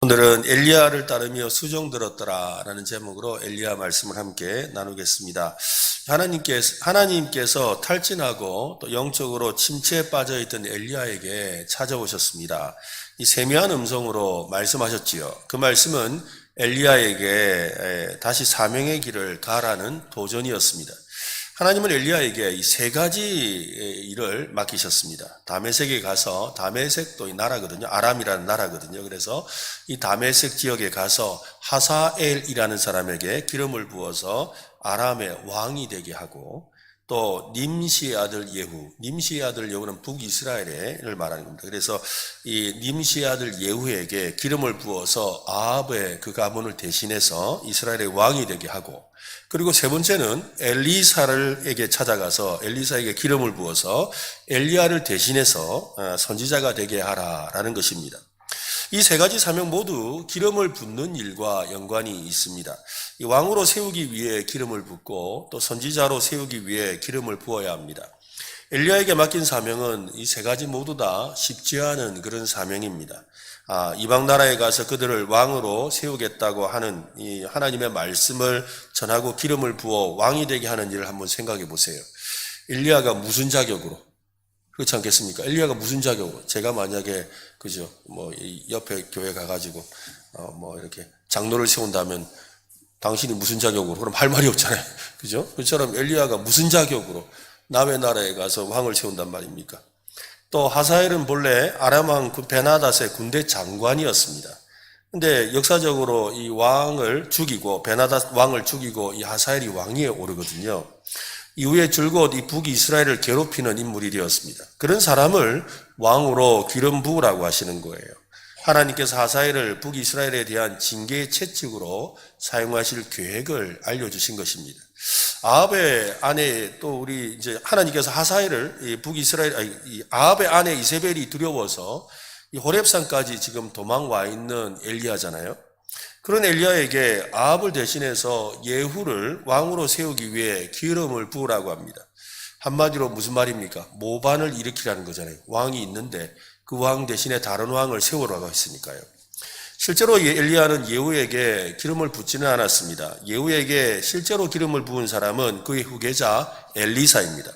오늘은 엘리야를 따르며 수종 들었더라 라는 제목으로 엘리야 말씀을 함께 나누겠습니다. 하나님께서 탈진하고 또 영적으로 침체에 빠져있던 엘리야에게 찾아오셨습니다. 이 세미한 음성으로 말씀하셨지요. 그 말씀은 엘리야에게 다시 사명의 길을 가라는 도전이었습니다. 하나님은 엘리야에게 이 세 가지 일을 맡기셨습니다. 다메섹에 가서, 다메섹도 이 나라거든요. 아람이라는 나라거든요. 그래서 이 다메섹 지역에 가서 하사엘이라는 사람에게 기름을 부어서 아람의 왕이 되게 하고, 또 님시의 아들 예후, 님시의 아들 예후는 북이스라엘을 말하는 겁니다. 그래서 이 님시의 아들 예후에게 기름을 부어서 아합의 그 가문을 대신해서 이스라엘의 왕이 되게 하고, 그리고 세 번째는 엘리사에게 찾아가서 엘리사에게 기름을 부어서 엘리야를 대신해서 선지자가 되게 하라라는 것입니다. 이 세 가지 사명 모두 기름을 붓는 일과 연관이 있습니다. 이 왕으로 세우기 위해 기름을 붓고 또 선지자로 세우기 위해 기름을 부어야 합니다. 엘리야에게 맡긴 사명은 이 세 가지 모두 다 쉽지 않은 그런 사명입니다. 이방 나라에 가서 그들을 왕으로 세우겠다고 하는 이 하나님의 말씀을 전하고 기름을 부어 왕이 되게 하는 일을 한번 생각해 보세요. 엘리야가 무슨 자격으로? 그렇지 않겠습니까? 엘리야가 무슨 자격으로? 제가 만약에 그죠? 이 옆에 교회 가가지고 이렇게 장로를 세운다면 당신이 무슨 자격으로? 그럼 할 말이 없잖아요. 그죠? 그처럼 엘리야가 무슨 자격으로 남의 나라에 가서 왕을 세운단 말입니까? 또 하사엘은 본래 아람 왕 베나닷의 군대 장관이었습니다. 근데 역사적으로 이 왕을 죽이고 베나닷 왕을 죽이고 이 하사엘이 왕위에 오르거든요. 이후에 줄곧 이 북이스라엘을 괴롭히는 인물이 되었습니다. 그런 사람을 왕으로 기름 부으라고 하시는 거예요. 하나님께서 하사엘을 북이스라엘에 대한 징계의 채찍으로 사용하실 계획을 알려주신 것입니다. 아합의 아내 또 우리 이제 하나님께서 하사엘을 아합의 아내 이세벨이 두려워서 이 호렙산까지 지금 도망와 있는 엘리야잖아요. 그런 엘리야에게 아합을 대신해서 예후를 왕으로 세우기 위해 기름을 부으라고 합니다. 한마디로 무슨 말입니까? 모반을 일으키라는 거잖아요. 왕이 있는데 그 왕 대신에 다른 왕을 세우라고 했으니까요. 실제로 엘리야는 예후에게 기름을 붓지는 않았습니다. 예후에게 실제로 기름을 부은 사람은 그의 후계자 엘리사입니다.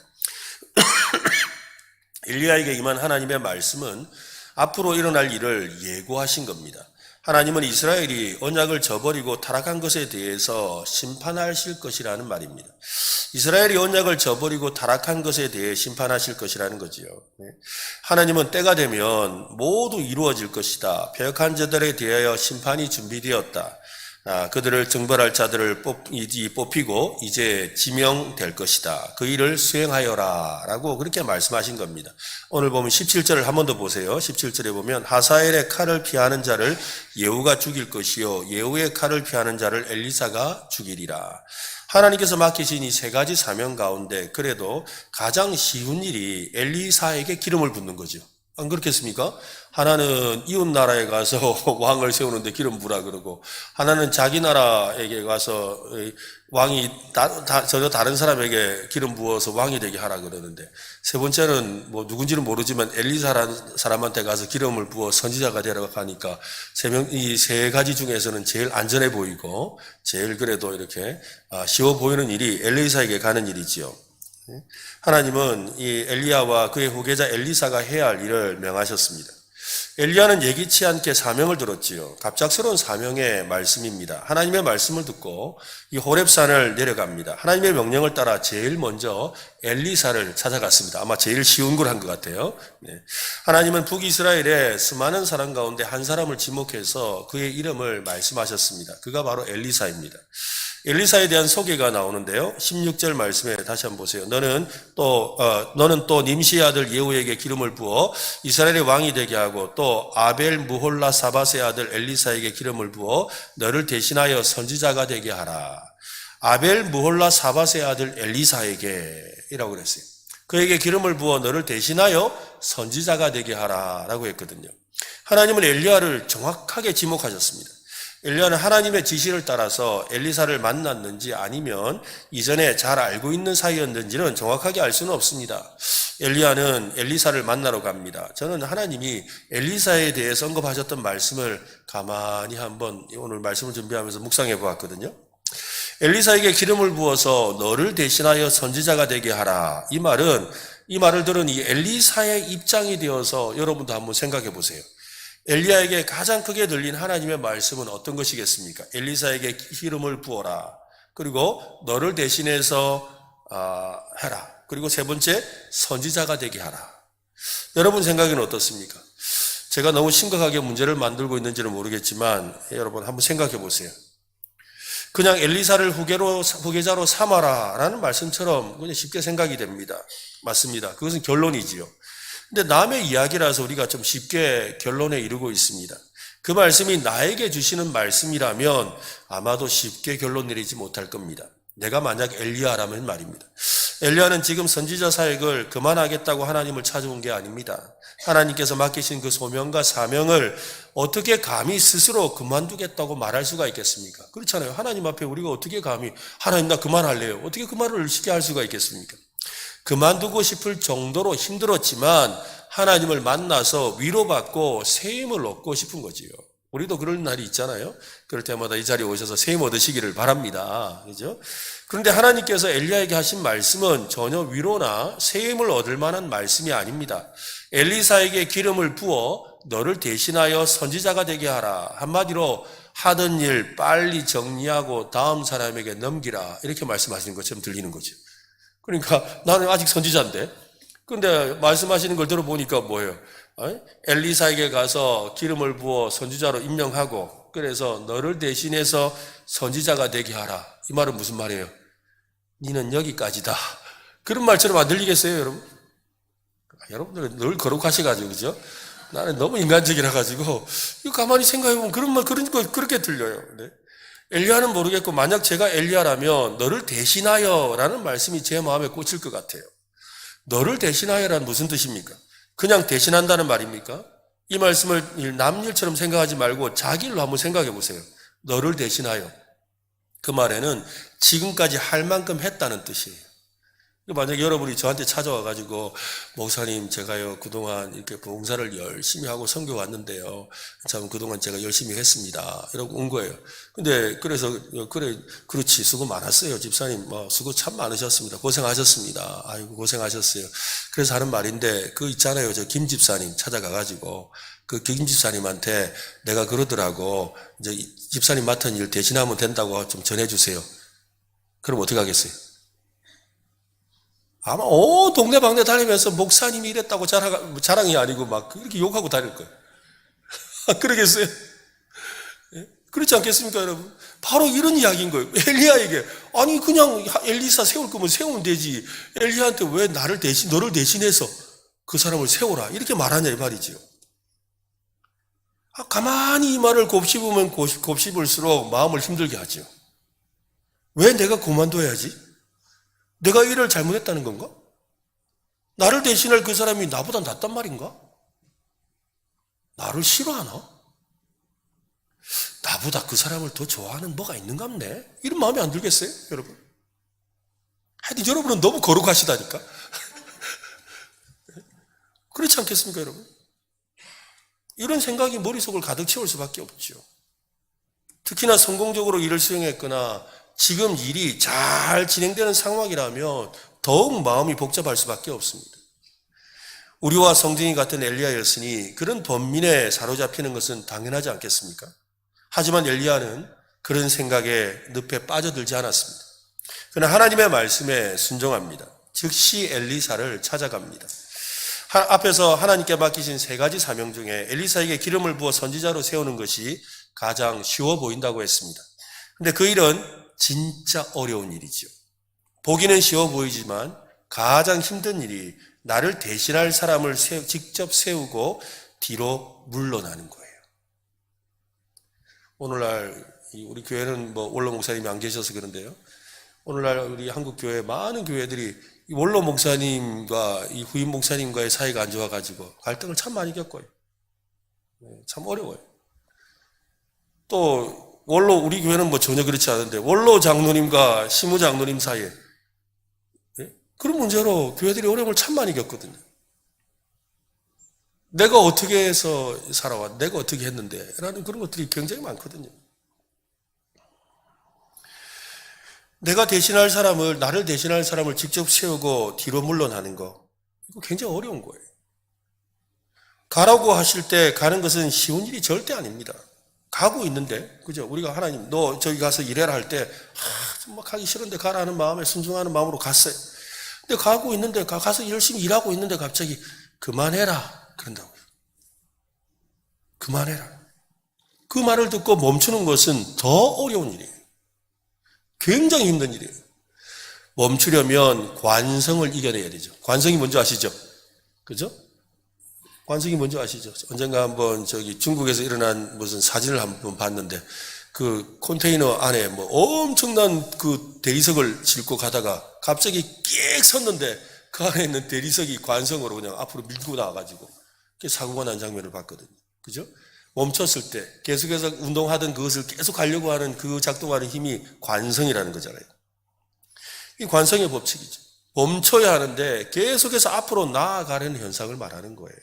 엘리야에게 임한 하나님의 말씀은 앞으로 일어날 일을 예고하신 겁니다. 하나님은 이스라엘이 언약을 저버리고 타락한 것에 대해서 심판하실 것이라는 말입니다. 이스라엘이 언약을 저버리고 타락한 것에 대해 심판하실 것이라는 거지요. 하나님은 때가 되면 모두 이루어질 것이다. 패역한 자들에 대하여 심판이 준비되었다. 그들을 정벌할 자들을 뽑히고 이제 지명될 것이다. 그 일을 수행하여라 라고 그렇게 말씀하신 겁니다. 오늘 보면 17절을 한 번 더 보세요. 17절에 보면 하사엘의 칼을 피하는 자를 예후가 죽일 것이요 예후의 칼을 피하는 자를 엘리사가 죽이리라. 하나님께서 맡기신 이 세 가지 사명 가운데 그래도 가장 쉬운 일이 엘리사에게 기름을 붓는 거죠. 안 그렇겠습니까? 하나는 이웃 나라에 가서 왕을 세우는데 기름 부라 그러고, 하나는 자기 나라에게 가서 왕이 전혀 다른 사람에게 기름 부어서 왕이 되게 하라 그러는데, 세 번째는 누군지는 모르지만 엘리사라는 사람한테 가서 기름을 부어 선지자가 되라고 하니까 이 세 가지 중에서는 제일 안전해 보이고 제일 그래도 이렇게 쉬워 보이는 일이 엘리사에게 가는 일이지요. 하나님은 이 엘리야와 그의 후계자 엘리사가 해야 할 일을 명하셨습니다. 엘리야는 예기치 않게 사명을 들었지요. 갑작스러운 사명의 말씀입니다. 하나님의 말씀을 듣고 이 호렙산을 내려갑니다. 하나님의 명령을 따라 제일 먼저 엘리사를 찾아갔습니다. 아마 제일 쉬운 걸 한 것 같아요. 하나님은 북이스라엘의 수많은 사람 가운데 한 사람을 지목해서 그의 이름을 말씀하셨습니다. 그가 바로 엘리사입니다. 엘리사에 대한 소개가 나오는데요. 16절 말씀에 다시 한번 보세요. 너는 또 님시의 아들 예후에게 기름을 부어 이스라엘의 왕이 되게 하고 또 아벨 무홀라 사밧의 아들 엘리사에게 기름을 부어 너를 대신하여 선지자가 되게 하라. 아벨 무홀라 사밧의 아들 엘리사에게 이라고 그랬어요. 그에게 기름을 부어 너를 대신하여 선지자가 되게 하라라고 했거든요. 하나님은 엘리야를 정확하게 지목하셨습니다. 엘리야는 하나님의 지시를 따라서 엘리사를 만났는지 아니면 이전에 잘 알고 있는 사이였는지는 정확하게 알 수는 없습니다. 엘리야는 엘리사를 만나러 갑니다. 저는 하나님이 엘리사에 대해서 언급하셨던 말씀을 가만히 한번 오늘 말씀을 준비하면서 묵상해 보았거든요. 엘리사에게 기름을 부어서 너를 대신하여 선지자가 되게 하라. 이 말을 들은 이 엘리사의 입장이 되어서 여러분도 한번 생각해 보세요. 엘리야에게 가장 크게 들린 하나님의 말씀은 어떤 것이겠습니까? 엘리사에게 기름을 부어라. 그리고 너를 대신해서 해라. 그리고 세 번째, 선지자가 되게 하라. 여러분 생각에는 어떻습니까? 제가 너무 심각하게 문제를 만들고 있는지는 모르겠지만 여러분 한번 생각해 보세요. 그냥 엘리사를 후계자로 삼아라 라는 말씀처럼 그냥 쉽게 생각이 됩니다. 맞습니다. 그것은 결론이지요. 근데 남의 이야기라서 우리가 좀 쉽게 결론에 이르고 있습니다. 그 말씀이 나에게 주시는 말씀이라면 아마도 쉽게 결론 내리지 못할 겁니다. 내가 만약 엘리야라면 말입니다. 엘리야는 지금 선지자 사역을 그만하겠다고 하나님을 찾아온 게 아닙니다. 하나님께서 맡기신 그 소명과 사명을 어떻게 감히 스스로 그만두겠다고 말할 수가 있겠습니까? 그렇잖아요. 하나님 앞에 우리가 어떻게 감히 하나님 나 그만할래요. 어떻게 그 말을 쉽게 할 수가 있겠습니까? 그만두고 싶을 정도로 힘들었지만 하나님을 만나서 위로받고 새 힘을 얻고 싶은 거지요. 우리도 그런 날이 있잖아요. 그럴 때마다 이 자리에 오셔서 새 힘 얻으시기를 바랍니다. 그죠? 그런데 하나님께서 엘리야에게 하신 말씀은 전혀 위로나 새 힘을 얻을 만한 말씀이 아닙니다. 엘리사에게 기름을 부어 너를 대신하여 선지자가 되게 하라. 한마디로 하던 일 빨리 정리하고 다음 사람에게 넘기라. 이렇게 말씀하시는 것처럼 들리는 거죠. 그러니까 나는 아직 선지자인데. 그런데 말씀하시는 걸 들어보니까 뭐예요? 엘리사에게 가서 기름을 부어 선지자로 임명하고 그래서 너를 대신해서 선지자가 되게 하라. 이 말은 무슨 말이에요? 니는 여기까지다. 그런 말처럼 안 들리겠어요, 여러분? 여러분들은 늘 거룩하셔가지고, 그죠? 나는 너무 인간적이라 가지고 이거 가만히 생각해보면 그렇게 들려요. 네? 엘리야는 모르겠고 만약 제가 엘리야라면 너를 대신하여 라는 말씀이 제 마음에 꽂힐 것 같아요. 너를 대신하여란 무슨 뜻입니까? 그냥 대신한다는 말입니까? 이 말씀을 남일처럼 생각하지 말고 자기 일로 한번 생각해 보세요. 너를 대신하여. 그 말에는 지금까지 할 만큼 했다는 뜻이에요. 만약에 여러분이 저한테 찾아와가지고 목사님 제가요 그동안 이렇게 봉사를 열심히 하고 선교 왔는데요 참 그동안 제가 열심히 했습니다 이러고 온 거예요. 근데 그래서 그렇지 수고 많았어요 집사님 수고 참 많으셨습니다 고생하셨습니다 아이고 고생하셨어요. 그래서 하는 말인데 그 있잖아요 저 김 집사님 찾아가가지고 그 김 집사님한테 내가 그러더라고 이제 집사님 맡은 일 대신하면 된다고 좀 전해주세요. 그럼 어떻게 하겠어요? 아마 동네방네 다니면서 목사님이 이랬다고 자랑이 아니고 막 그렇게 욕하고 다닐 거예요. 그러겠어요? 예? 그렇지 않겠습니까 여러분? 바로 이런 이야기인 거예요. 엘리야에게 아니 그냥 엘리사 세울 거면 세우면 되지 엘리야한테 왜 너를 대신해서 그 사람을 세우라 이렇게 말하냐 이 말이지요. 가만히 이 말을 곱씹으면 곱씹을수록 마음을 힘들게 하죠. 왜 내가 그만둬야지? 내가 일을 잘못했다는 건가? 나를 대신할 그 사람이 나보다 낫단 말인가? 나를 싫어하나? 나보다 그 사람을 더 좋아하는 뭐가 있는갑네? 이런 마음이 안 들겠어요, 여러분? 하여튼 여러분은 너무 거룩하시다니까? 그렇지 않겠습니까, 여러분? 이런 생각이 머릿속을 가득 채울 수밖에 없죠. 특히나 성공적으로 일을 수행했거나 지금 일이 잘 진행되는 상황이라면 더욱 마음이 복잡할 수밖에 없습니다. 우리와 성전이 같은 엘리야였으니 그런 번민에 사로잡히는 것은 당연하지 않겠습니까? 하지만 엘리야는 그런 생각에 늪에 빠져들지 않았습니다. 그러나 하나님의 말씀에 순종합니다. 즉시 엘리사를 찾아갑니다. 앞에서 하나님께 맡기신 세 가지 사명 중에 엘리사에게 기름을 부어 선지자로 세우는 것이 가장 쉬워 보인다고 했습니다. 근데 그 일은 진짜 어려운 일이죠. 보기는 쉬워 보이지만 가장 힘든 일이 나를 대신할 사람을 직접 세우고 뒤로 물러나는 거예요. 오늘날 우리 교회는 원로 목사님이 안 계셔서 그런데요. 오늘날 우리 한국 교회 많은 교회들이 원로 목사님과 이 후임 목사님과의 사이가 안 좋아가지고 갈등을 참 많이 겪어요. 참 어려워요. 또 원로 우리 교회는 전혀 그렇지 않은데 원로 장로님과 시무 장로님 사이에 그런 문제로 교회들이 어려움을 참 많이 겪거든요. 내가 어떻게 해서 살아왔, 내가 어떻게 했는데, 라는 그런 것들이 굉장히 많거든요. 내가 대신할 사람을, 나를 대신할 사람을 직접 세우고 뒤로 물러나는 거, 이거 굉장히 어려운 거예요. 가라고 하실 때 가는 것은 쉬운 일이 절대 아닙니다. 가고 있는데, 그죠? 우리가 하나님, 너 저기 가서 일해라 할 때, 정말 가기 싫은데 가라 하는 마음에, 순종하는 마음으로 갔어요. 근데 가고 있는데, 가서 열심히 일하고 있는데 갑자기, 그만해라. 그런다고요. 그만해라. 그 말을 듣고 멈추는 것은 더 어려운 일이에요. 굉장히 힘든 일이에요. 멈추려면 관성을 이겨내야 되죠. 관성이 뭔지 아시죠? 그죠? 관성이 뭔지 아시죠? 언젠가 한번 중국에서 일어난 무슨 사진을 한번 봤는데 그 컨테이너 안에 뭐 엄청난 그 대리석을 싣고 가다가 갑자기 끽 섰는데 그 안에 있는 대리석이 관성으로 그냥 앞으로 밀고 나와가지고 사고가 난 장면을 봤거든요. 그죠? 멈췄을 때 계속해서 운동하던 그것을 계속 가려고 하는 그 작동하는 힘이 관성이라는 거잖아요. 이 관성의 법칙이죠. 멈춰야 하는데 계속해서 앞으로 나아가려는 현상을 말하는 거예요.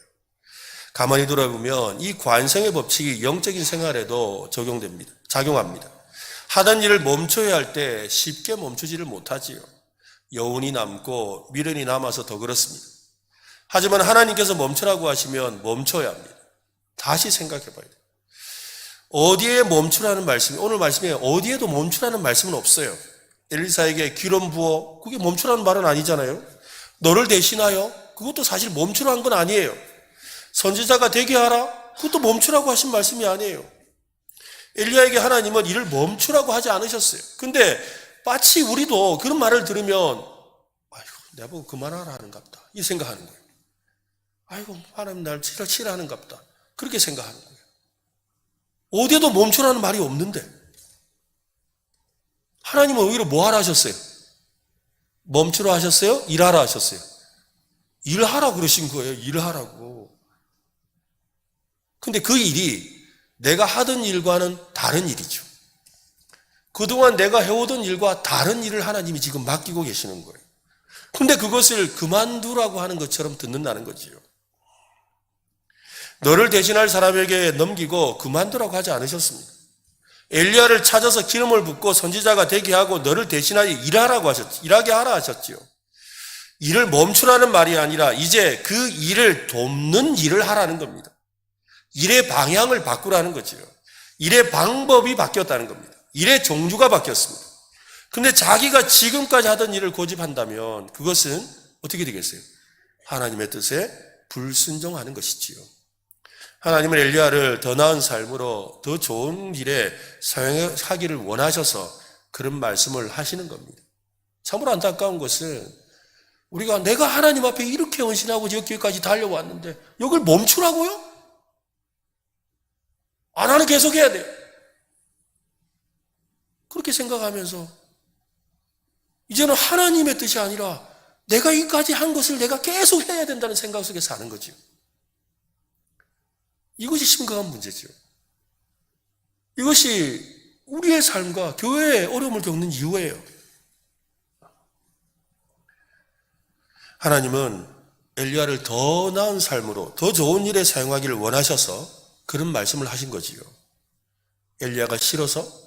가만히 돌아보면 이 관성의 법칙이 영적인 생활에도 작용합니다. 하던 일을 멈춰야 할 때 쉽게 멈추지를 못하지요. 여운이 남고 미련이 남아서 더 그렇습니다. 하지만 하나님께서 멈추라고 하시면 멈춰야 합니다. 다시 생각해 봐야 돼요. 어디에 멈추라는 말씀이, 오늘 말씀에 어디에도 멈추라는 말씀은 없어요. 엘리사에게 기름 부어, 그게 멈추라는 말은 아니잖아요. 너를 대신하여, 그것도 사실 멈추라는 건 아니에요. 선지자가 되게 하라, 그것도 멈추라고 하신 말씀이 아니에요. 엘리야에게 하나님은 이를 멈추라고 하지 않으셨어요. 근데 마치 우리도 그런 말을 들으면 아이고 내가 보고 그만하라 하는갑다 이 생각하는 거예요. 아이고 하나님 날 싫어하는갑다 그렇게 생각하는 거예요. 어디에도 멈추라는 말이 없는데 하나님은 오히려 뭐 하라 하셨어요? 멈추라 하셨어요? 일하라 하셨어요? 일하라 그러신 거예요. 일하라고. 근데 그 일이 내가 하던 일과는 다른 일이죠. 그동안 내가 해오던 일과 다른 일을 하나님이 지금 맡기고 계시는 거예요. 근데 그것을 그만두라고 하는 것처럼 듣는다는 거지요. 너를 대신할 사람에게 넘기고 그만두라고 하지 않으셨습니다. 엘리야를 찾아서 기름을 붓고 선지자가 되게 하고 너를 대신하여 일하라고 하셨죠. 일하게 하라 하셨지요. 일을 멈추라는 말이 아니라 이제 그 일을 돕는 일을 하라는 겁니다. 일의 방향을 바꾸라는 거지요. 일의 방법이 바뀌었다는 겁니다. 일의 종류가 바뀌었습니다. 근데 자기가 지금까지 하던 일을 고집한다면 그것은 어떻게 되겠어요? 하나님의 뜻에 불순종하는 것이지요. 하나님은 엘리야를 더 나은 삶으로 더 좋은 일에 사용하기를 원하셔서 그런 말씀을 하시는 겁니다. 참으로 안타까운 것은 우리가 내가 하나님 앞에 이렇게 헌신하고 여기까지 달려왔는데 여길 멈추라고요? 안 하는 계속해야 돼요. 그렇게 생각하면서 이제는 하나님의 뜻이 아니라 내가 이까지 한 것을 내가 계속 해야 된다는 생각 속에 사는 거죠. 이것이 심각한 문제죠. 이것이 우리의 삶과 교회의 어려움을 겪는 이유예요. 하나님은 엘리야를 더 나은 삶으로 더 좋은 일에 사용하기를 원하셔서 그런 말씀을 하신 거지요. 엘리야가 싫어서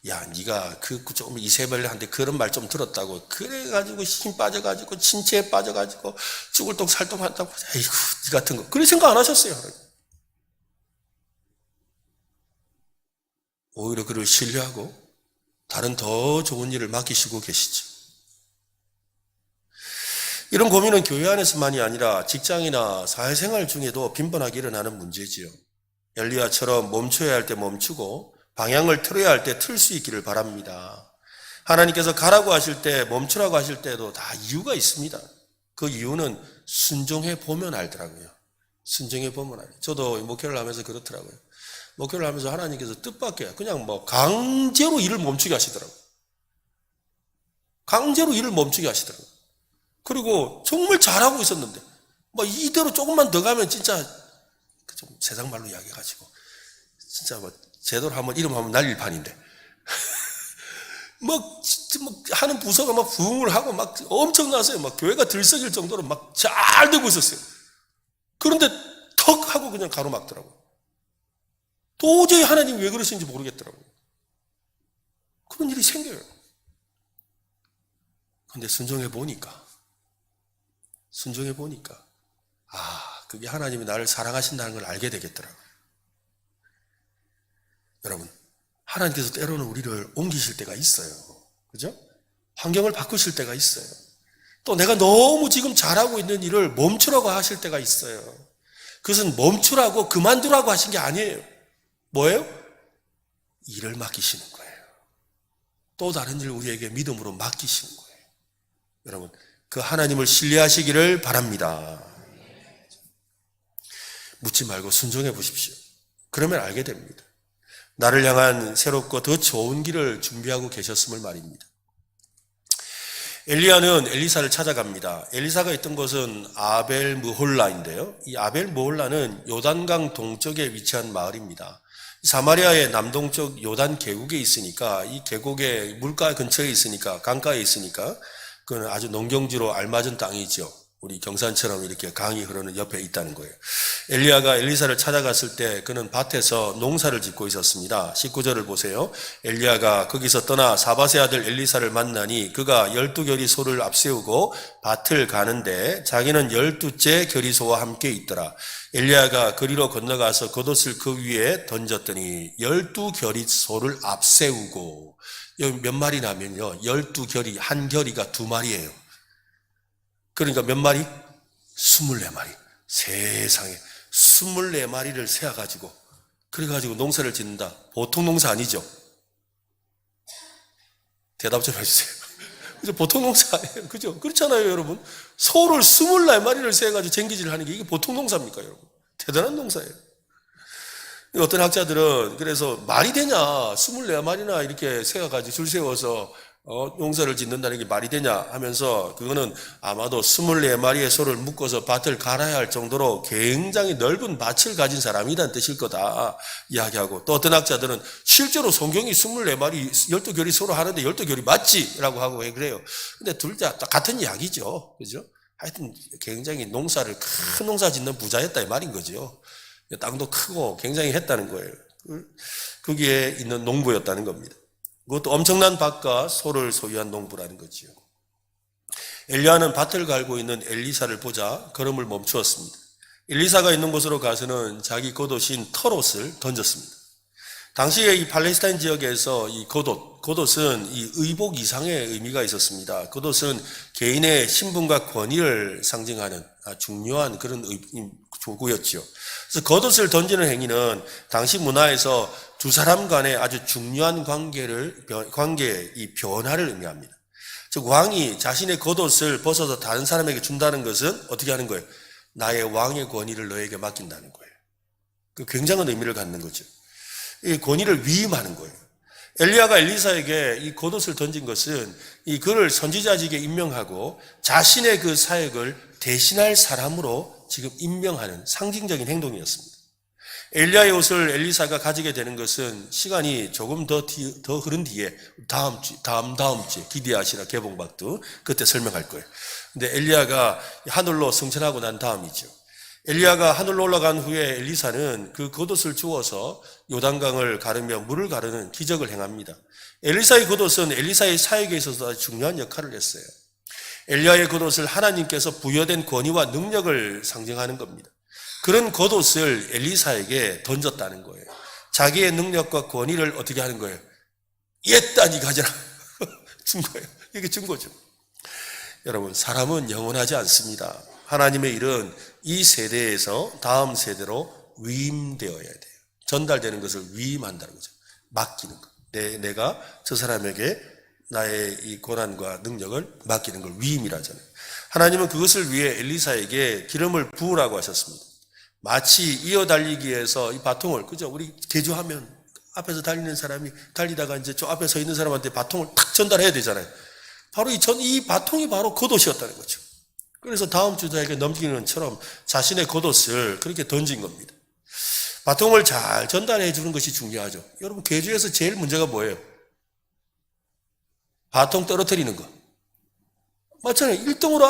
야 네가 좀 이세벨한테 그런 말 좀 들었다고 그래가지고 힘 빠져가지고 신체에 빠져가지고 죽을 똥 살똥 한다고 에이구 네 같은 거 그런 생각 안 하셨어요. 오히려 그를 신뢰하고 다른 더 좋은 일을 맡기시고 계시죠. 이런 고민은 교회 안에서만이 아니라 직장이나 사회생활 중에도 빈번하게 일어나는 문제지요. 엘리야처럼 멈춰야 할 때 멈추고 방향을 틀어야 할 때 틀 수 있기를 바랍니다. 하나님께서 가라고 하실 때 멈추라고 하실 때도 다 이유가 있습니다. 그 이유는 순종해 보면 알더라고요. 순종해 보면 알아요. 저도 목회를 하면서 그렇더라고요. 목회를 하면서 하나님께서 뜻밖의 그냥 강제로 일을 멈추게 하시더라고요. 강제로 일을 멈추게 하시더라고요. 그리고 정말 잘하고 있었는데 이대로 조금만 더 가면 진짜 좀 세상 말로 이야기해가지고 진짜 제대로 한번 이름 하면 날릴 판인데 막 하는 부서가 막 부흥을 하고 막 엄청나서요. 막 교회가 들썩일 정도로 막 잘 되고 있었어요. 그런데 턱 하고 그냥 가로막더라고요. 도저히 하나님이 왜 그러시는지 모르겠더라고요. 그런 일이 생겨요. 근데 순종해 보니까, 그게 하나님이 나를 사랑하신다는 걸 알게 되겠더라고요. 여러분, 하나님께서 때로는 우리를 옮기실 때가 있어요. 그죠? 환경을 바꾸실 때가 있어요. 또 내가 너무 지금 잘하고 있는 일을 멈추라고 하실 때가 있어요. 그것은 멈추라고, 그만두라고 하신 게 아니에요. 뭐예요? 일을 맡기시는 거예요. 또 다른 일 우리에게 믿음으로 맡기시는 거예요. 여러분, 그 하나님을 신뢰하시기를 바랍니다. 묻지 말고 순종해 보십시오. 그러면 알게 됩니다. 나를 향한 새롭고 더 좋은 길을 준비하고 계셨음을 말입니다. 엘리야는 엘리사를 찾아갑니다. 엘리사가 있던 곳은 아벨 무홀라인데요. 이 아벨 무홀라는 요단강 동쪽에 위치한 마을입니다. 사마리아의 남동쪽 요단 계곡에 있으니까, 이 계곡의 물가 근처에 있으니까, 강가에 있으니까 그건 아주 농경지로 알맞은 땅이죠. 우리 경산처럼 이렇게 강이 흐르는 옆에 있다는 거예요. 엘리야가 엘리사를 찾아갔을 때 그는 밭에서 농사를 짓고 있었습니다. 19절을 보세요. 엘리야가 거기서 떠나 사밧의 아들 엘리사를 만나니 그가 12겨리 소를 앞세우고 밭을 가는데 자기는 12째 겨리소와 함께 있더라. 엘리야가 거리로 건너가서 겉옷을 그 위에 던졌더니 12겨리 소를 앞세우고, 여기 몇 마리냐면요, 12겨리, 한 겨리가 2마리예요. 그러니까 몇 마리? 24마리. 세상에 24마리를 세워가지고, 그래가지고 농사를 짓는다. 보통 농사 아니죠? 대답 좀 해주세요. 그죠? 보통 농사 아니에요. 그죠? 그렇잖아요, 여러분. 소를 24마리를 세워가지고 쟁기질 하는 게 이게 보통 농사입니까, 여러분? 대단한 농사예요. 어떤 학자들은 그래서 말이 되냐, 24마리나 이렇게 세워가지고 줄 세워서 농사를 짓는다는 게 말이 되냐 하면서, 그거는 아마도 24마리의 소를 묶어서 밭을 갈아야 할 정도로 굉장히 넓은 밭을 가진 사람이란 뜻일 거다 이야기하고, 또 어떤 학자들은 실제로 성경이 24마리 12겨리 소로 하는데 12겨리 맞지? 라고 하고 그래요. 근데 둘 다 같은 이야기죠. 그죠? 하여튼 굉장히 큰 농사 짓는 부자였다 이 말인 거죠. 땅도 크고 굉장히 했다는 거예요. 거기에 있는 농부였다는 겁니다. 그것도 엄청난 밭과 소를 소유한 농부라는 거지요. 엘리야는 밭을 갈고 있는 엘리사를 보자 걸음을 멈추었습니다. 엘리사가 있는 곳으로 가서는 자기 겉옷인 털옷을 던졌습니다. 당시에 이 팔레스타인 지역에서 이 겉옷은 이 의복 이상의 의미가 있었습니다. 겉옷은 개인의 신분과 권위를 상징하는 중요한 그런 도구였죠. 그래서 겉옷을 던지는 행위는 당시 문화에서 두 사람 간의 아주 중요한 관계의 변화를 의미합니다. 즉, 왕이 자신의 겉옷을 벗어서 다른 사람에게 준다는 것은 어떻게 하는 거예요? 나의 왕의 권위를 너에게 맡긴다는 거예요. 그 굉장한 의미를 갖는 거죠. 이 권위를 위임하는 거예요. 엘리야가 엘리사에게 이 겉옷을 던진 것은 이 그를 선지자직에 임명하고 자신의 그 사역을 대신할 사람으로 지금 임명하는 상징적인 행동이었습니다. 엘리야의 옷을 엘리사가 가지게 되는 것은 시간이 조금 더 흐른 뒤에 다음 주에 기대하시라 개봉박도 그때 설명할 거예요. 근데 엘리야가 하늘로 승천하고 난 다음이죠. 엘리야가 하늘로 올라간 후에 엘리사는 그 겉옷을 주워서 요단강을 가르며 물을 가르는 기적을 행합니다. 엘리사의 겉옷은 엘리사의 사역에 있어서 아주 중요한 역할을 했어요. 엘리야의 겉옷을 하나님께서 부여된 권위와 능력을 상징하는 겁니다. 그런 겉옷을 엘리사에게 던졌다는 거예요. 자기의 능력과 권위를 어떻게 하는 거예요? 옛단이 가져라. 준 거예요. 이게 준 거죠. 여러분, 사람은 영원하지 않습니다. 하나님의 일은 이 세대에서 다음 세대로 위임되어야 돼요. 전달되는 것을 위임한다는 거죠. 맡기는 거. 내가 저 사람에게 나의 이 고난과 능력을 맡기는 걸 위임이라잖아요. 하나님은 그것을 위해 엘리사에게 기름을 부으라고 하셨습니다. 마치 이어 달리기에서 이 바통을, 그죠? 우리 개주하면 앞에서 달리는 사람이 달리다가 이제 저 앞에 서 있는 사람한테 바통을 탁 전달해야 되잖아요. 바로 이 바통이 바로 겉옷이었다는 거죠. 그래서 다음 주자에게 넘기는 것처럼 자신의 겉옷을 그렇게 던진 겁니다. 바통을 잘 전달해 주는 것이 중요하죠. 여러분, 개주에서 제일 문제가 뭐예요? 바통 떨어뜨리는 거. 맞잖아요. 1등으로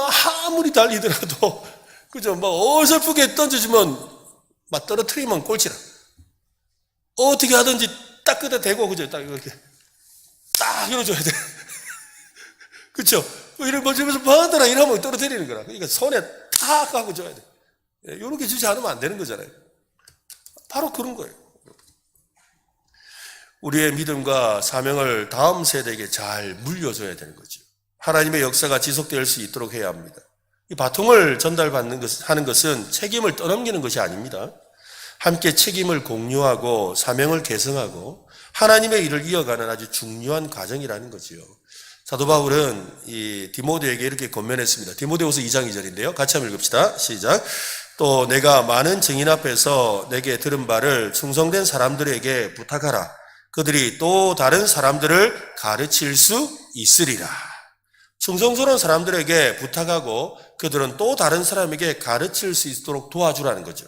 아무리 달리더라도, 그죠? 뭐, 어설프게 던져주면, 막 떨어뜨리면 꼴찌라. 어떻게 하든지 딱 끝에 대고, 그죠? 딱 이렇게. 딱 이뤄줘야 돼. 그쵸? 이런 먼저면서 받아라 이러면 떨어뜨리는 거라. 그러니까 손에 탁 하고 줘야 돼. 이렇게 주지 않으면 안 되는 거잖아요. 바로 그런 거예요. 우리의 믿음과 사명을 다음 세대에게 잘 물려줘야 되는 거죠. 하나님의 역사가 지속될 수 있도록 해야 합니다. 이 바통을 하는 것은 책임을 떠넘기는 것이 아닙니다. 함께 책임을 공유하고 사명을 계승하고 하나님의 일을 이어가는 아주 중요한 과정이라는 거지요. 사도 바울은 이 디모데에게 이렇게 권면했습니다. 디모데후서 2장 2절인데요. 같이 한번 읽읍시다. 시작. 또 내가 많은 증인 앞에서 내게 들은 바를 충성된 사람들에게 부탁하라. 그들이 또 다른 사람들을 가르칠 수 있으리라. 충성스러운 사람들에게 부탁하고 그들은 또 다른 사람에게 가르칠 수 있도록 도와주라는 거죠.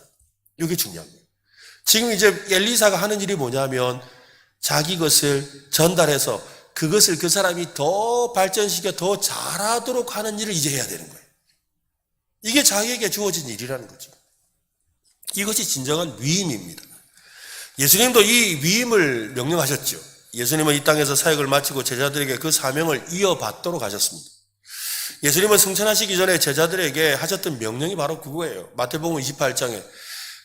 이게 중요한 거예요. 지금 이제 엘리사가 하는 일이 뭐냐면 자기 것을 전달해서 그것을 그 사람이 더 발전시켜 더 잘하도록 하는 일을 이제 해야 되는 거예요. 이게 자기에게 주어진 일이라는 거죠. 이것이 진정한 위임입니다. 예수님도 이 위임을 명령하셨죠. 예수님은 이 땅에서 사역을 마치고 제자들에게 그 사명을 이어받도록 하셨습니다. 예수님은 승천하시기 전에 제자들에게 하셨던 명령이 바로 그거예요. 마태복음 28장에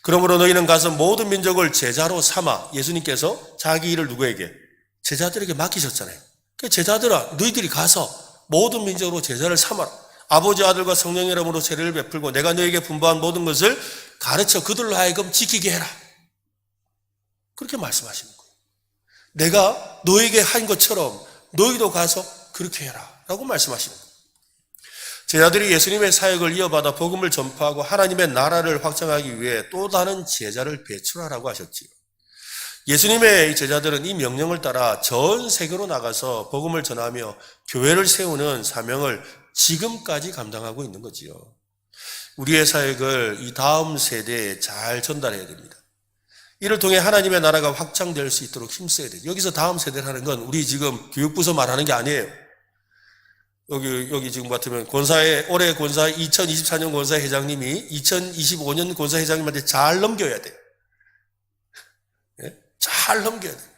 그러므로 너희는 가서 모든 민족을 제자로 삼아 예수님께서 자기 일을 누구에게? 제자들에게 맡기셨잖아요. 제자들아 너희들이 가서 모든 민족으로 제자를 삼아라. 아버지 아들과 성령 이름으로 세례를 베풀고 내가 너에게 분부한 모든 것을 가르쳐 그들로 하여금 지키게 해라. 그렇게 말씀하시는 거예요. 내가 너에게 한 것처럼 너희도 가서 그렇게 해라 라고 말씀하시는 거예요. 제자들이 예수님의 사역을 이어받아 복음을 전파하고 하나님의 나라를 확장하기 위해 또 다른 제자를 배출하라고 하셨지요. 예수님의 제자들은 이 명령을 따라 전 세계로 나가서 복음을 전하며 교회를 세우는 사명을 지금까지 감당하고 있는 거지요. 우리의 사역을 이 다음 세대에 잘 전달해야 됩니다. 이를 통해 하나님의 나라가 확장될 수 있도록 힘써야 돼요. 여기서 다음 세대라는 건 우리 지금 교육부서 말하는 게 아니에요. 여기 지금 같으면 올해 권사 2024년 권사 회장님이 2025년 권사 회장님한테 잘 넘겨야 돼요. 예? 잘 넘겨야 돼요.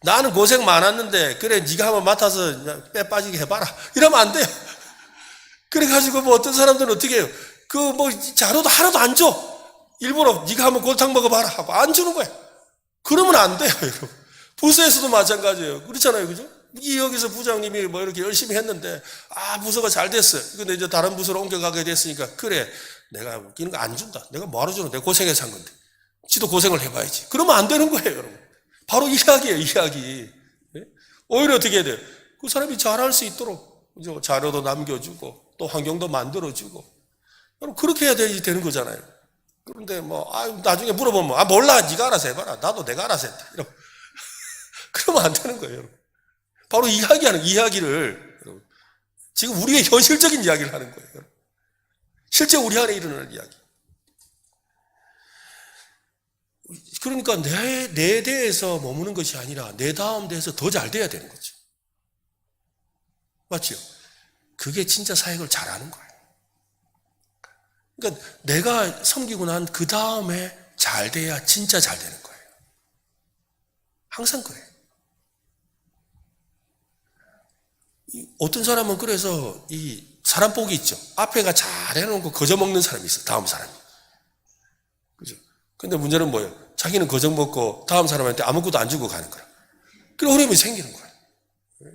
나는 고생 많았는데 그래 네가 한번 맡아서 빼 빠지게 해봐라. 이러면 안 돼요. 그래가지고 뭐 어떤 사람들은 어떻게 해요? 그 뭐 자료도 하나도 안 줘. 일부러 네가 한번 골탕 먹어봐라 하고 안 주는 거야. 그러면 안 돼요, 여러분. 부서에서도 마찬가지예요. 그렇잖아요, 그죠? 여기서 부장님이 뭐 이렇게 열심히 했는데 부서가 잘 됐어요. 근데 이제 다른 부서로 옮겨가게 됐으니까 그래 내가 웃기는 거 안 준다. 내가 뭐하러 주는 내가 고생해서 한 건데. 지도 고생을 해봐야지. 그러면 안 되는 거예요, 여러분. 바로 이야기예요, 이야기. 네? 오히려 어떻게 해야 돼요? 그 사람이 잘할 수 있도록 자료도 남겨주고 또 환경도 만들어주고 여러분 그렇게 해야 되는 거잖아요. 그런데 나중에 물어보면 몰라 네가 알아서 해봐라. 나도 내가 알아서 했다. 이러면 그러면 안 되는 거예요, 여러분. 바로 이야기를 여러분. 지금 우리의 현실적인 이야기를 하는 거예요. 여러분. 실제 우리 안에 일어나는 이야기. 그러니까 내 대에서 머무는 것이 아니라 내 다음 대에서 더 잘 돼야 되는 거죠. 맞죠? 그게 진짜 사역을 잘하는 거예요. 그러니까 내가 섬기고 난 그 다음에 잘 돼야 진짜 잘 되는 거예요. 항상 그래요. 어떤 사람은 그래서 이 사람 복이 있죠. 앞에가 잘 해놓고 거저 먹는 사람이 있어. 다음 사람이. 그죠? 근데 문제는 뭐예요? 자기는 거저 먹고 다음 사람한테 아무것도 안 주고 가는 거야. 그런 어려움이 생기는 거예요.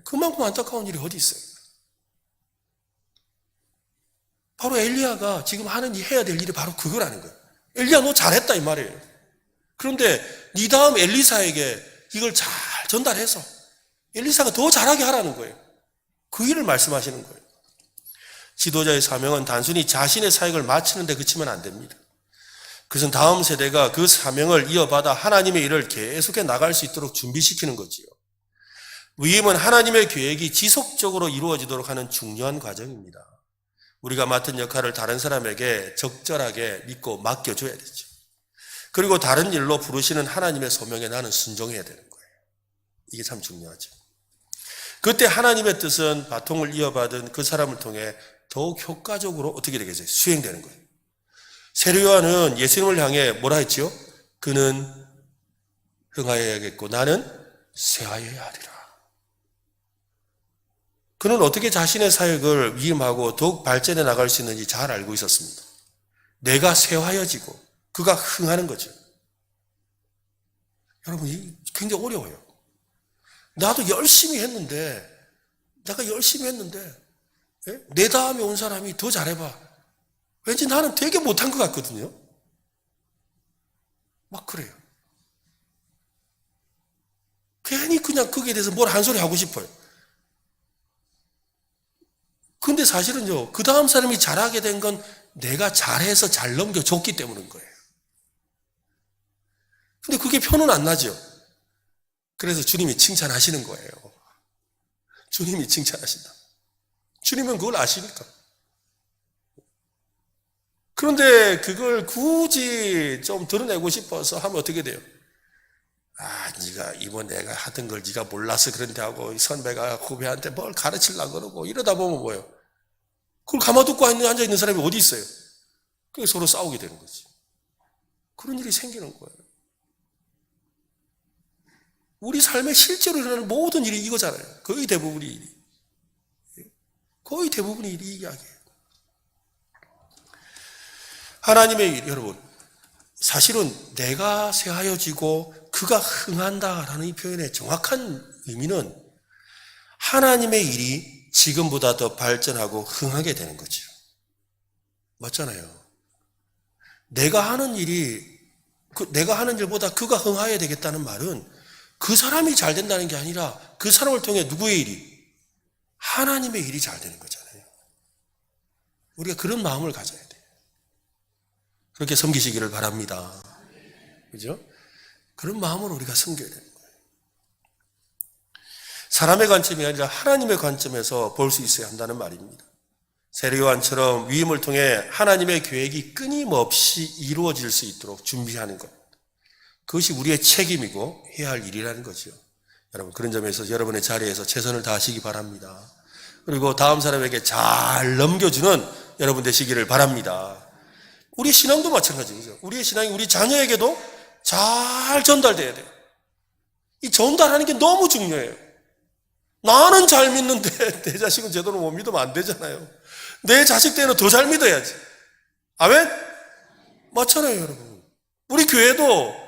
그만큼 안타까운 일이 어디 있어요? 바로 엘리야가 지금 해야 될 일이 바로 그거라는 거예요. 엘리야 너 잘했다 이 말이에요. 그런데 네 다음 엘리사에게 이걸 잘 전달해서 엘리사가 더 잘하게 하라는 거예요. 그 일을 말씀하시는 거예요. 지도자의 사명은 단순히 자신의 사역을 마치는 데 그치면 안 됩니다. 그것은 다음 세대가 그 사명을 이어받아 하나님의 일을 계속해 나갈 수 있도록 준비시키는 거지요. 위임은 하나님의 계획이 지속적으로 이루어지도록 하는 중요한 과정입니다. 우리가 맡은 역할을 다른 사람에게 적절하게 믿고 맡겨줘야 되죠. 그리고 다른 일로 부르시는 하나님의 소명에 나는 순종해야 되는 거예요. 이게 참 중요하죠. 그때 하나님의 뜻은 바통을 이어받은 그 사람을 통해 더욱 효과적으로 어떻게 되겠어요? 수행되는 거예요. 세례 요한은 예수님을 향해 뭐라 했지요? 그는 흥하여야겠고 나는 쇠하여야 하리라. 그는 어떻게 자신의 사역을 위임하고 더욱 발전해 나갈 수 있는지 잘 알고 있었습니다. 내가 쇠하여지고 그가 흥하는 거죠. 여러분, 굉장히 어려워요. 나도 열심히 했는데, 내 다음에 온 사람이 더 잘해봐. 왠지 나는 되게 못한 것 같거든요. 막 그래요. 괜히 그냥 거기에 대해서 뭘 한 소리 하고 싶어요. 근데 사실은요, 그 다음 사람이 잘하게 된 건 내가 잘해서 잘 넘겨줬기 때문인 거예요. 근데 그게 표는 안 나죠. 그래서 주님이 칭찬하시는 거예요. 주님이 칭찬하신다. 주님은 그걸 아시니까. 그런데 그걸 굳이 좀 드러내고 싶어서 하면 어떻게 돼요? 네가 이번 내가 하던 걸 네가 몰라서 그런데 하고 선배가 후배한테 뭘 가르치려고 그러고 이러다 보면 뭐예요? 그걸 가만두고 앉아있는 사람이 어디 있어요? 그게 서로 싸우게 되는 거지. 그런 일이 생기는 거예요. 우리 삶에 실제로 일어나는 모든 일이 이거잖아요. 거의 대부분이 일이. 이 이야기예요. 하나님의 일, 여러분. 사실은 내가 쇠하여지고 그가 흥한다라는 이 표현의 정확한 의미는 하나님의 일이 지금보다 더 발전하고 흥하게 되는 거죠. 맞잖아요. 내가 하는 일보다 그가 흥하여야 되겠다는 말은 그 사람이 잘 된다는 게 아니라 그 사람을 통해 누구의 일이? 하나님의 일이 잘 되는 거잖아요. 우리가 그런 마음을 가져야 돼요. 그렇게 섬기시기를 바랍니다. 그죠? 그런 마음으로 우리가 섬겨야 되는 거예요. 사람의 관점이 아니라 하나님의 관점에서 볼 수 있어야 한다는 말입니다. 세례 요한처럼 위임을 통해 하나님의 계획이 끊임없이 이루어질 수 있도록 준비하는 것. 그것이 우리의 책임이고 해야 할 일이라는 거죠. 여러분, 그런 점에서 여러분의 자리에서 최선을 다하시기 바랍니다. 그리고 다음 사람에게 잘 넘겨주는 여러분 되시기를 바랍니다. 우리 신앙도 마찬가지죠. 우리의 신앙이 우리 자녀에게도 잘 전달돼야 돼요. 이 전달하는 게 너무 중요해요. 나는 잘 믿는데 내 자식은 제대로 못 믿으면 안 되잖아요. 내 자식 때는 더 잘 믿어야지. 아멘? 맞잖아요, 여러분. 우리 교회도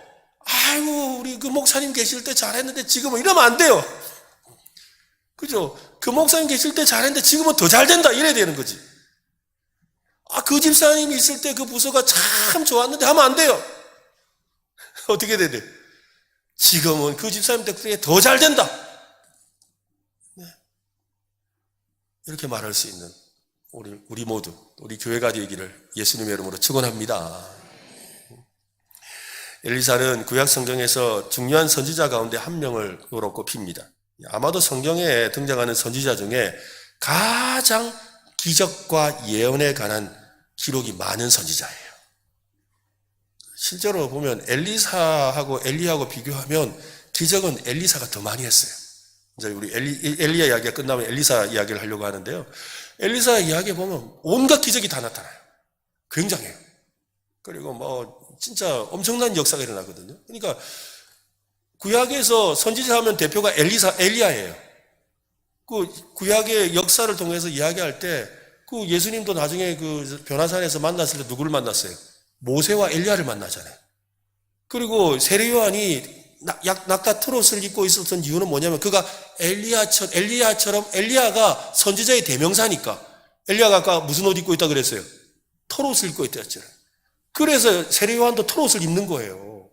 우리 그 목사님 계실 때 잘했는데 지금은 이러면 안 돼요. 그죠? 그 목사님 계실 때 잘했는데 지금은 더 잘 된다. 이래야 되는 거지. 그 집사님이 있을 때 그 부서가 참 좋았는데 하면 안 돼요. 어떻게 돼야 돼? 지금은 그 집사님 덕분에 더 잘 된다. 네. 이렇게 말할 수 있는 우리 모두, 우리 교회가 되기를 예수님의 이름으로 축원합니다. 엘리사는 구약 성경에서 중요한 선지자 가운데 한 명을 꼽힙니다. 아마도 성경에 등장하는 선지자 중에 가장 기적과 예언에 관한 기록이 많은 선지자예요. 실제로 보면 엘리사하고 엘리야하고 비교하면 기적은 엘리사가 더 많이 했어요. 이제 우리 엘리야 이야기가 끝나면 엘리사 이야기를 하려고 하는데요. 엘리사 이야기에 보면 온갖 기적이 다 나타나요. 굉장해요. 그리고 진짜 엄청난 역사가 일어나거든요. 그러니까 구약에서 선지자 하면 대표가 엘리야예요. 그 구약의 역사를 통해서 이야기할 때 그 예수님도 나중에 그 변화산에서 만났을 때 누구를 만났어요? 모세와 엘리야를 만나잖아요. 그리고 세례 요한이 낙타 트롯을 입고 있었던 이유는 뭐냐면 그가 엘리야처럼 엘리야가 선지자의 대명사니까. 엘리야가 아까 무슨 옷 입고 있다 그랬어요? 트롯을 입고 있다 했잖아요. 그래서 세례 요한도 트롯을 입는 거예요.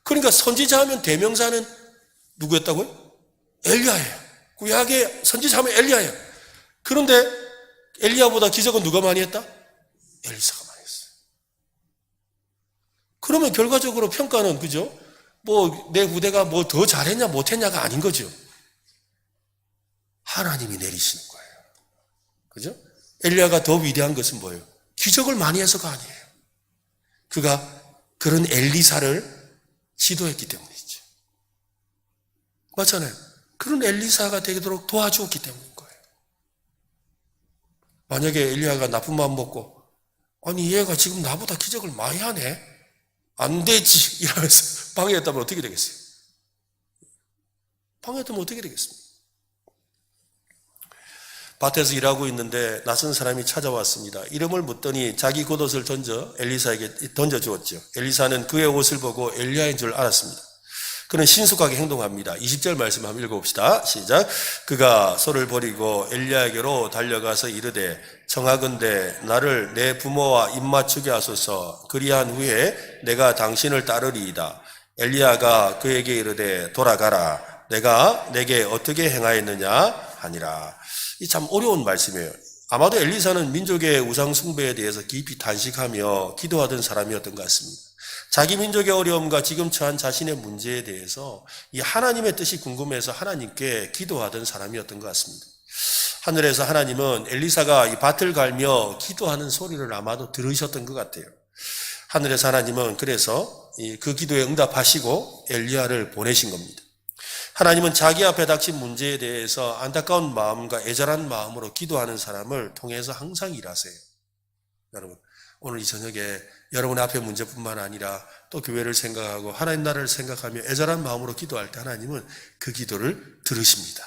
그러니까 선지자 하면 대명사는 누구였다고요? 엘리야예요. 구약의 선지자 하면 엘리야예요. 그런데 엘리야보다 기적은 누가 많이 했다? 엘리사가 많이 했어요. 그러면 결과적으로 평가는 그죠? 내 후대가 더 잘했냐 못했냐가 아닌 거죠. 하나님이 내리시는 거예요. 그죠? 엘리야가 더 위대한 것은 뭐예요? 기적을 많이 해서가 아니에요. 그가 그런 엘리사를 지도했기 때문이죠. 맞잖아요. 그런 엘리사가 되도록 도와주었기 때문인 거예요. 만약에 엘리야가 나쁜 마음 먹고 아니 얘가 지금 나보다 기적을 많이 하네? 안 되지 이러면서 방해했다면 어떻게 되겠어요? 방해했다면 어떻게 되겠습니까? 밭에서 일하고 있는데 낯선 사람이 찾아왔습니다. 이름을 묻더니 자기 겉옷을 던져 엘리사에게 던져주었죠. 엘리사는 그의 옷을 보고 엘리야인 줄 알았습니다. 그는 신속하게 행동합니다. 20절 말씀 한번 읽어봅시다. 시작. 그가 소를 버리고 엘리야에게로 달려가서 이르되 청하건대 나를 내 부모와 입맞추게 하소서. 그리한 후에 내가 당신을 따르리이다. 엘리야가 그에게 이르되 돌아가라. 내가 내게 어떻게 행하였느냐 하니라. 이 참 어려운 말씀이에요. 아마도 엘리사는 민족의 우상 숭배에 대해서 깊이 단식하며 기도하던 사람이었던 것 같습니다. 자기 민족의 어려움과 지금 처한 자신의 문제에 대해서 이 하나님의 뜻이 궁금해서 하나님께 기도하던 사람이었던 것 같습니다. 하늘에서 하나님은 엘리사가 이 밭을 갈며 기도하는 소리를 아마도 들으셨던 것 같아요. 하늘에서 하나님은 그래서 그 기도에 응답하시고 엘리야를 보내신 겁니다. 하나님은 자기 앞에 닥친 문제에 대해서 안타까운 마음과 애절한 마음으로 기도하는 사람을 통해서 항상 일하세요. 여러분, 오늘 이 저녁에 여러분의 앞에 문제뿐만 아니라 또 교회를 생각하고 하나님 나라를 생각하며 애절한 마음으로 기도할 때 하나님은 그 기도를 들으십니다.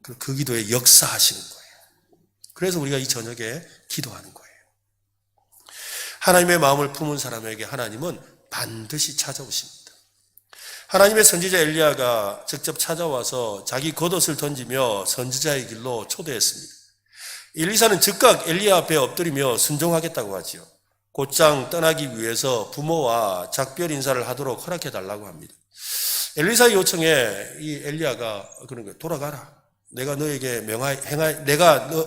그 기도에 역사하시는 거예요. 그래서 우리가 이 저녁에 기도하는 거예요. 하나님의 마음을 품은 사람에게 하나님은 반드시 찾아오십니다. 하나님의 선지자 엘리야가 직접 찾아와서 자기 겉옷을 던지며 선지자의 길로 초대했습니다. 엘리사는 즉각 엘리야 앞에 엎드리며 순종하겠다고 하지요. 곧장 떠나기 위해서 부모와 작별 인사를 하도록 허락해달라고 합니다. 엘리사의 요청에 이 엘리야가 그런 거예요. 돌아가라. 내가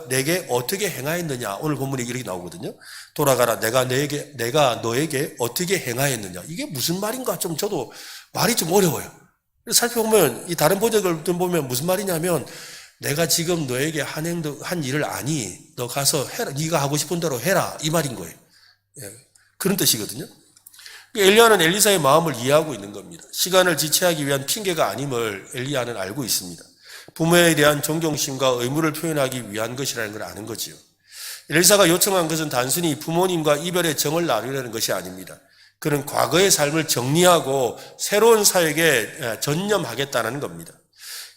내게 어떻게 행하였느냐. 오늘 본문에 이렇게 나오거든요. 돌아가라. 내가 너에게 어떻게 행하였느냐. 이게 무슨 말인가 좀 저도 말이 좀 어려워요. 살펴보면 이 다른 번역을 보면 무슨 말이냐면 내가 지금 너에게 한 일을 아니. 너 가서 해라. 네가 하고 싶은 대로 해라. 이 말인 거예요. 그런 뜻이거든요. 엘리야는 엘리사의 마음을 이해하고 있는 겁니다. 시간을 지체하기 위한 핑계가 아님을 엘리야는 알고 있습니다. 부모에 대한 존경심과 의무를 표현하기 위한 것이라는 걸 아는 거지요. 엘리사가 요청한 것은 단순히 부모님과 이별의 정을 나누려는 것이 아닙니다. 그는 과거의 삶을 정리하고 새로운 사역에 전념하겠다는 겁니다.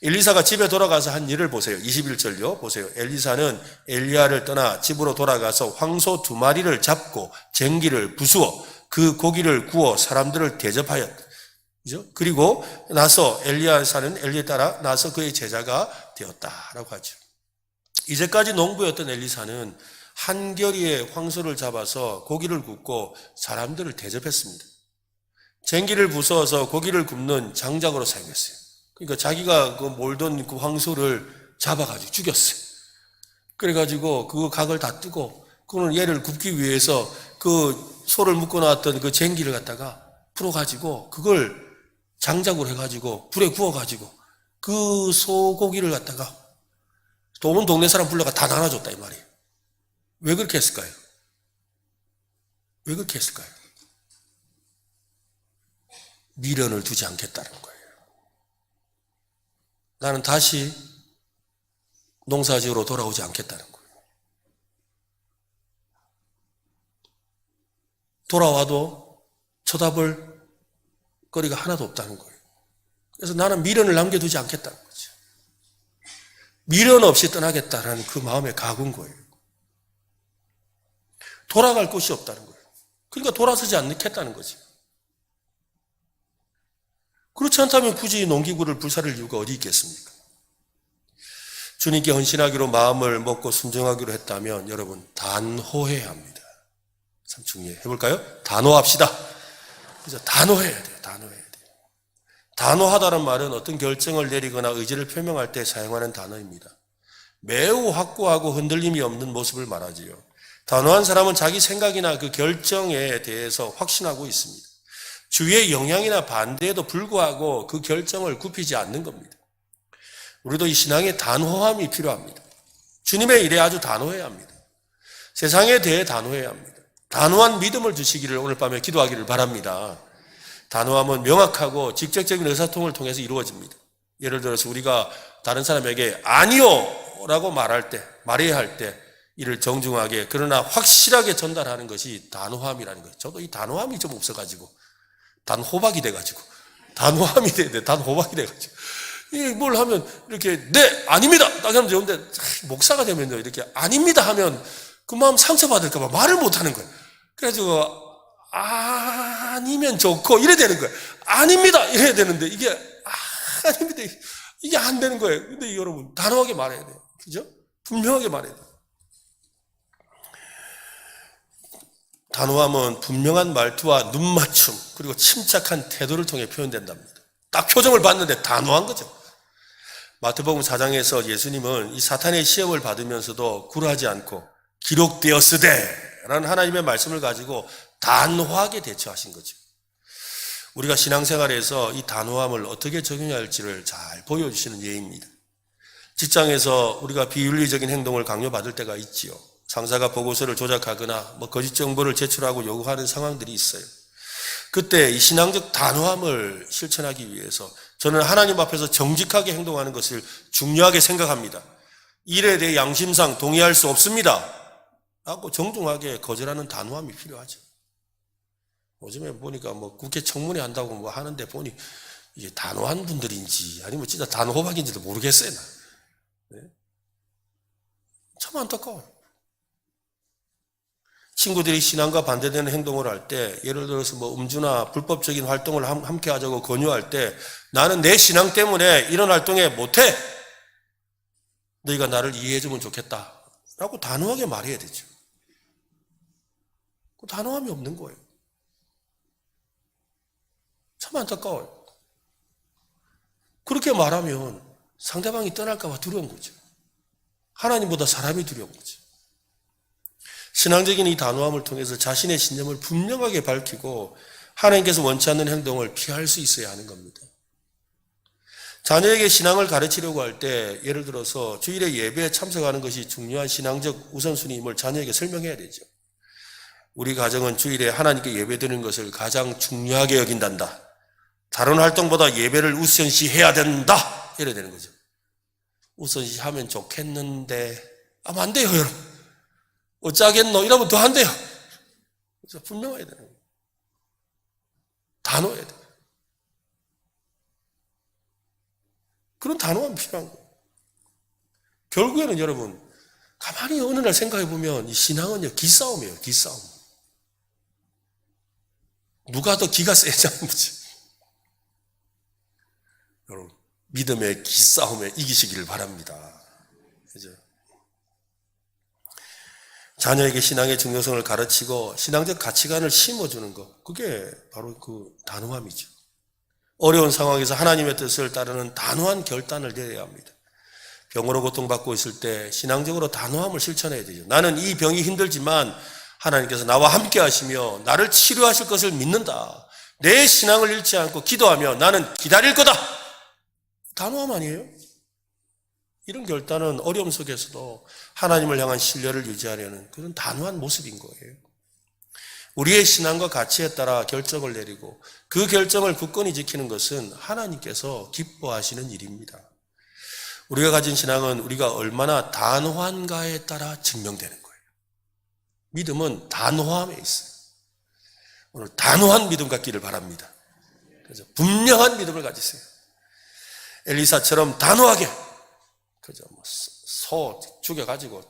엘리사가 집에 돌아가서 한 일을 보세요. 21절요. 보세요. 엘리사는 엘리야를 떠나 집으로 돌아가서 황소 2마리를 잡고 쟁기를 부수어 그 고기를 구워 사람들을 대접하였다. 그죠? 그리고 나서 엘리야사는 엘리에 따라 나서 그의 제자가 되었다라고 하죠. 이제까지 농부였던 엘리사는 한겨리에 황소를 잡아서 고기를 굽고 사람들을 대접했습니다. 쟁기를 부숴서 고기를 굽는 장작으로 사용했어요. 그러니까 자기가 몰던 그 황소를 잡아가지고 죽였어요. 그래가지고 그 각을 다 뜨고 그는 얘를 굽기 위해서 그 소를 묶어놨던 그 쟁기를 갖다가 풀어가지고 그걸 장작으로 해가지고 불에 구워가지고 그 소고기를 갖다가 또 온 동네 사람 불러가 다 나눠줬다 이 말이에요. 왜 그렇게 했을까요? 왜 그렇게 했을까요? 미련을 두지 않겠다는 거예요. 나는 다시 농사지으러 돌아오지 않겠다는 거예요. 돌아와도 쳐다볼 거리가 하나도 없다는 거예요. 그래서 나는 미련을 남겨두지 않겠다는 거죠. 미련 없이 떠나겠다는 그 마음의 각오인 거예요. 돌아갈 곳이 없다는 거예요. 그러니까 돌아서지 않겠다는 거죠. 그렇지 않다면 굳이 농기구를 불사를 이유가 어디 있겠습니까? 주님께 헌신하기로 마음을 먹고 순종하기로 했다면 여러분 단호해야 합니다. 참 중요해요. 해볼까요? 단호합시다. 그래서 단호해야 돼요. 단호해야 돼요. 단호하다는 말은 어떤 결정을 내리거나 의지를 표명할 때 사용하는 단어입니다. 매우 확고하고 흔들림이 없는 모습을 말하지요. 단호한 사람은 자기 생각이나 그 결정에 대해서 확신하고 있습니다. 주위의 영향이나 반대에도 불구하고 그 결정을 굽히지 않는 겁니다. 우리도 이 신앙의 단호함이 필요합니다. 주님의 일에 아주 단호해야 합니다. 세상에 대해 단호해야 합니다. 단호한 믿음을 주시기를 오늘 밤에 기도하기를 바랍니다. 단호함은 명확하고 직접적인 의사통을 통해서 이루어집니다. 예를 들어서 우리가 다른 사람에게 아니요 라고 말해야 할 때 이를 정중하게 그러나 확실하게 전달하는 것이 단호함이라는 거예요. 저도 이 단호함이 좀 없어가지고 단호박이 돼가지고 단호함이 돼야 돼. 단호박이 돼가지고 뭘 하면 이렇게 네 아닙니다 딱 하면 좋은데 목사가 되면요 이렇게 아닙니다 하면 그 마음 상처받을까 봐 말을 못하는 거예요. 그래가지고 아니면 좋고 이래야 되는 거예요. 아닙니다 이래야 되는데 이게 아닙니다 이게 안 되는 거예요. 근데 여러분 단호하게 말해야 돼요. 그죠? 분명하게 말해야 돼요. 단호함은 분명한 말투와 눈맞춤 그리고 침착한 태도를 통해 표현된답니다. 딱 표정을 봤는데 단호한 거죠. 마태복음 4장에서 예수님은 이 사탄의 시험을 받으면서도 굴하지 않고 기록되었으되 라는 하나님의 말씀을 가지고 단호하게 대처하신 거죠. 우리가 신앙생활에서 이 단호함을 어떻게 적용해야 할지를 잘 보여주시는 예입니다. 직장에서 우리가 비윤리적인 행동을 강요받을 때가 있지요. 상사가 보고서를 조작하거나 거짓 정보를 제출하고 요구하는 상황들이 있어요. 그때 이 신앙적 단호함을 실천하기 위해서 저는 하나님 앞에서 정직하게 행동하는 것을 중요하게 생각합니다. 일에 대해 양심상 동의할 수 없습니다 라고 정중하게 거절하는 단호함이 필요하죠. 요즘에 보니까 국회 청문회 한다고 하는데 보니 이게 단호한 분들인지 아니면 진짜 단호박인지도 모르겠어요. 네? 참 안타까워요. 친구들이 신앙과 반대되는 행동을 할 때 예를 들어서 음주나 불법적인 활동을 함께 하자고 권유할 때 나는 내 신앙 때문에 이런 활동에 못해. 너희가 나를 이해해주면 좋겠다 라고 단호하게 말해야 되죠. 단호함이 없는 거예요. 참 안타까워요. 그렇게 말하면 상대방이 떠날까 봐 두려운 거죠. 하나님보다 사람이 두려운 거죠. 신앙적인 이 단호함을 통해서 자신의 신념을 분명하게 밝히고 하나님께서 원치 않는 행동을 피할 수 있어야 하는 겁니다. 자녀에게 신앙을 가르치려고 할 때 예를 들어서 주일에 예배에 참석하는 것이 중요한 신앙적 우선순위임을 자녀에게 설명해야 되죠. 우리 가정은 주일에 하나님께 예배드리는 것을 가장 중요하게 여긴단다. 다른 활동보다 예배를 우선시해야 된다. 이래야 되는 거죠. 우선시하면 좋겠는데 아마 안 돼요 여러분. 어쩌겠노 이러면 더 안 돼요. 그래서 분명해야 되는 거예요. 단호해야 돼요. 그런 단호함이 필요한 거예요. 결국에는 여러분 가만히 어느 날 생각해 보면 이 신앙은요 기싸움이에요. 기싸움. 누가 더 기가 세지 않는지. 여러분 믿음의 기싸움에 이기시기를 바랍니다. 그죠? 자녀에게 신앙의 중요성을 가르치고 신앙적 가치관을 심어주는 것, 그게 바로 그 단호함이죠. 어려운 상황에서 하나님의 뜻을 따르는 단호한 결단을 내려야 합니다. 병으로 고통받고 있을 때 신앙적으로 단호함을 실천해야 되죠. 나는 이 병이 힘들지만 하나님께서 나와 함께 하시며 나를 치료하실 것을 믿는다. 내 신앙을 잃지 않고 기도하며 나는 기다릴 거다. 단호함 아니에요? 이런 결단은 어려움 속에서도 하나님을 향한 신뢰를 유지하려는 그런 단호한 모습인 거예요. 우리의 신앙과 가치에 따라 결정을 내리고 그 결정을 굳건히 지키는 것은 하나님께서 기뻐하시는 일입니다. 우리가 가진 신앙은 우리가 얼마나 단호한가에 따라 증명되는 거예요. 믿음은 단호함에 있어요. 오늘 단호한 믿음 갖기를 바랍니다. 그래서 분명한 믿음을 가지세요. 엘리사처럼 단호하게 그죠? 소 죽여가지고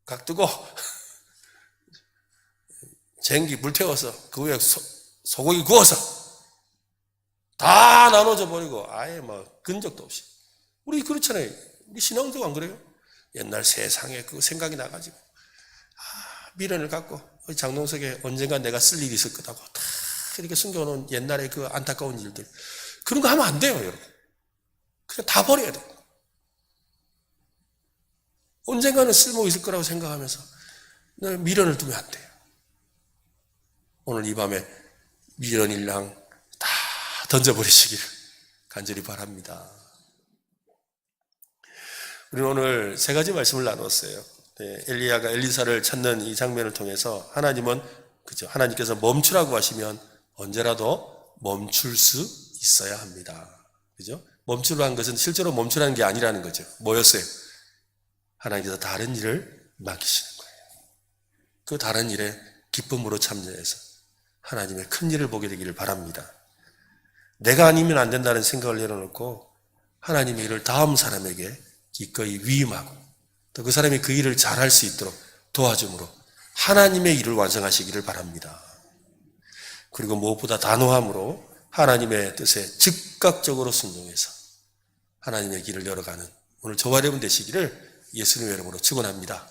각 뜨고 쟁기 불태워서 그 위에 소고기 구워서 다 나눠져 버리고 아예 근적도 없이. 우리 그렇잖아요. 우리 신앙도 안 그래요? 옛날 세상에 그 생각이 나가지고 미련을 갖고 장롱석에 언젠가 내가 쓸 일이 있을 거다고 다 이렇게 숨겨놓은 옛날의 그 안타까운 일들, 그런 거 하면 안 돼요 여러분. 그냥 다 버려야 돼요. 언젠가는 쓸모 있을 거라고 생각하면서 미련을 두면 안 돼요. 오늘 이 밤에 미련일랑 다 던져버리시기를 간절히 바랍니다. 우리는 오늘 세 가지 말씀을 나눴어요. 엘리야가 엘리사를 찾는 이 장면을 통해서 하나님은 하나님께서 멈추라고 하시면 언제라도 멈출 수 있어야 합니다. 그죠? 멈추라는 것은 실제로 멈추라는 게 아니라는 거죠. 뭐였어요? 하나님께서 다른 일을 맡기시는 거예요. 그 다른 일에 기쁨으로 참여해서 하나님의 큰 일을 보게 되기를 바랍니다. 내가 아니면 안 된다는 생각을 내려놓고 하나님의 일을 다음 사람에게 기꺼이 위임하고 또 그 사람이 그 일을 잘할 수 있도록 도와줌으로 하나님의 일을 완성하시기를 바랍니다. 그리고 무엇보다 단호함으로 하나님의 뜻에 즉각적으로 순종해서 하나님의 길을 열어가는 오늘 저와 여러분 되시기를 예수님의 이름으로 축원합니다.